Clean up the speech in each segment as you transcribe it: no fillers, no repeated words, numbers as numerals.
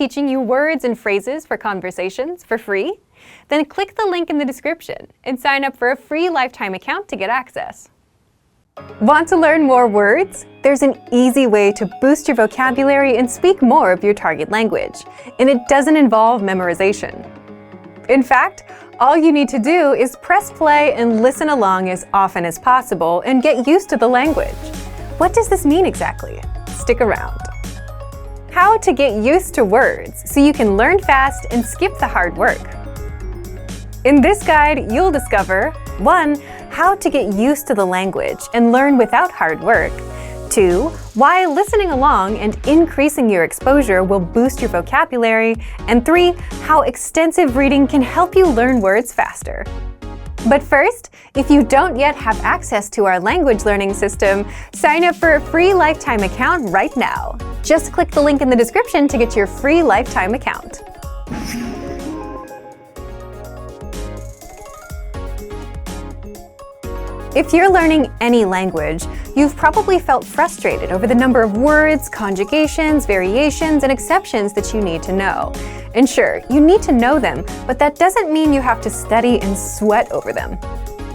teaching you words and phrases for conversations for free? Then click the link in the description and sign up for a free lifetime account to get access. Want to learn more words? There's an easy way to boost your vocabulary and speak more of your target language, and it doesn't involve memorization. In fact, all you need to do is press play and listen along as often as possible and get used to the language. What does this mean exactly? Stick around. How to get used to words so you can learn fast and skip the hard work. In this guide, you'll discover 1. How to get used to the language and learn without hard work. 2. Why listening along and increasing your exposure will boost your vocabulary. And 3. How extensive reading can help you learn words faster. But first, if you don't yet have access to our language learning system, sign up for a free lifetime account right now. Just click the link in the description to get your free lifetime account. If you're learning any language, you've probably felt frustrated over the number of words, conjugations, variations, and exceptions that you need to know. And sure, you need to know them, but that doesn't mean you have to study and sweat over them.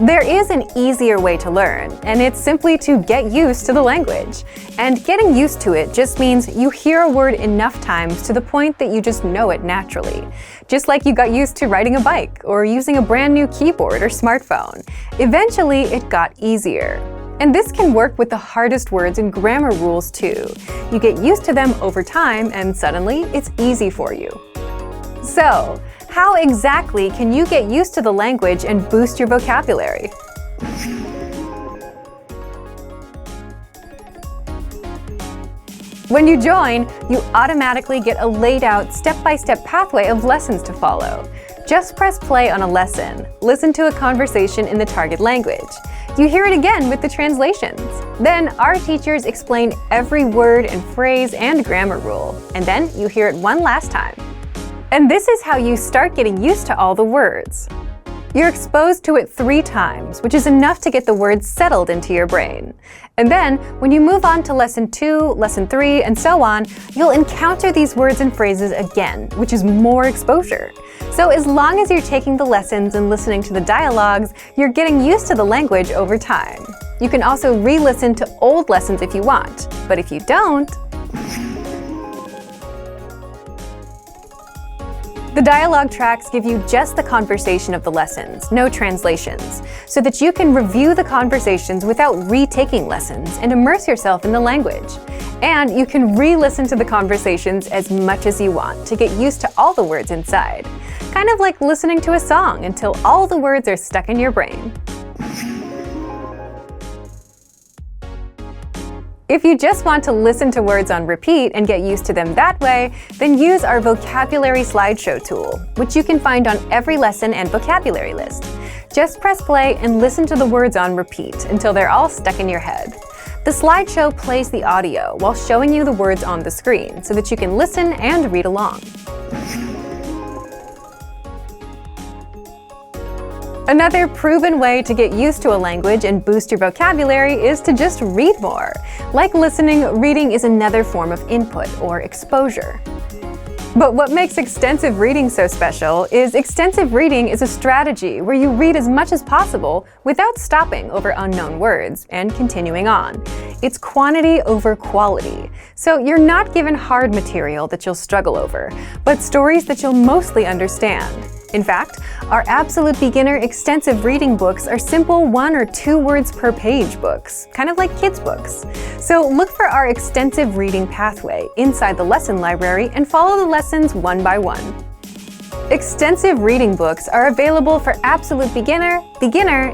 There is an easier way to learn, and it's simply to get used to the language. And getting used to it just means you hear a word enough times to the point that you just know it naturally. Just like you got used to riding a bike or using a brand new keyboard or smartphone. Eventually, it got easier. And this can work with the hardest words and grammar rules too. You get used to them over time, and suddenly it's easy for you. So, how exactly can you get used to the language and boost your vocabulary? When you join, you automatically get a laid-out step-by-step pathway of lessons to follow. Just press play on a lesson, listen to a conversation in the target language. You hear it again with the translations. Then our teachers explain every word and phrase and grammar rule, and then you hear it one last time. And this is how you start getting used to all the words. You're exposed to it 3 times, which is enough to get the words settled into your brain. And then, when you move on to lesson 2, lesson 3, and so on, you'll encounter these words and phrases again, which is more exposure. So as long as you're taking the lessons and listening to the dialogues, you're getting used to the language over time. You can also re-listen to old lessons if you want, but if you don't, the dialogue tracks give you just the conversation of the lessons, no translations, so that you can review the conversations without retaking lessons and immerse yourself in the language. And you can re-listen to the conversations as much as you want to get used to all the words inside. Kind of like listening to a song until all the words are stuck in your brain. If you just want to listen to words on repeat and get used to them that way, then use our vocabulary slideshow tool, which you can find on every lesson and vocabulary list. Just press play and listen to the words on repeat until they're all stuck in your head. The slideshow plays the audio while showing you the words on the screen so that you can listen and read along. Another proven way to get used to a language and boost your vocabulary is to just read more. Like listening, reading is another form of input or exposure. But what makes extensive reading so special is extensive reading is a strategy where you read as much as possible without stopping over unknown words and continuing on. It's quantity over quality. So you're not given hard material that you'll struggle over, but stories that you'll mostly understand. In fact, our absolute beginner extensive reading books are simple 1 or 2 words per page books, kind of like kids' books. So look for our extensive reading pathway inside the lesson library and follow the lessons one by one. Extensive reading books are available for absolute beginner,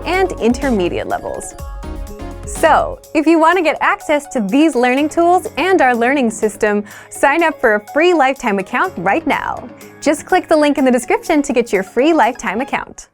and intermediate levels. So, if you want to get access to these learning tools and our learning system, sign up for a free lifetime account right now. Just click the link in the description to get your free lifetime account.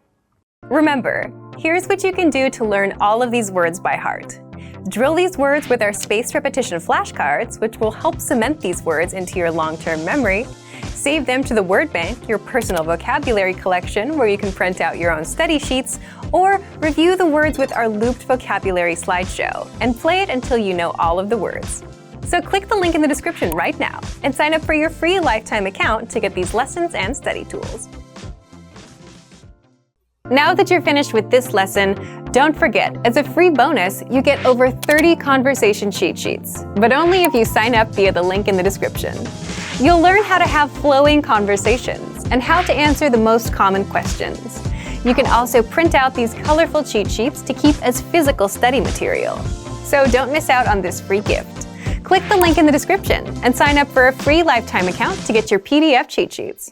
Remember, here's what you can do to learn all of these words by heart. Drill these words with our spaced repetition flashcards, which will help cement these words into your long-term memory. Save them to the word bank, your personal vocabulary collection, where you can print out your own study sheets, or review the words with our looped vocabulary slideshow and play it until you know all of the words. So click the link in the description right now and sign up for your free lifetime account to get these lessons and study tools. Now that you're finished with this lesson, don't forget, as a free bonus, you get over 30 conversation cheat sheets, but only if you sign up via the link in the description. You'll learn how to have flowing conversations and how to answer the most common questions. You can also print out these colorful cheat sheets to keep as physical study material. So don't miss out on this free gift. Click the link in the description and sign up for a free lifetime account to get your PDF cheat sheets.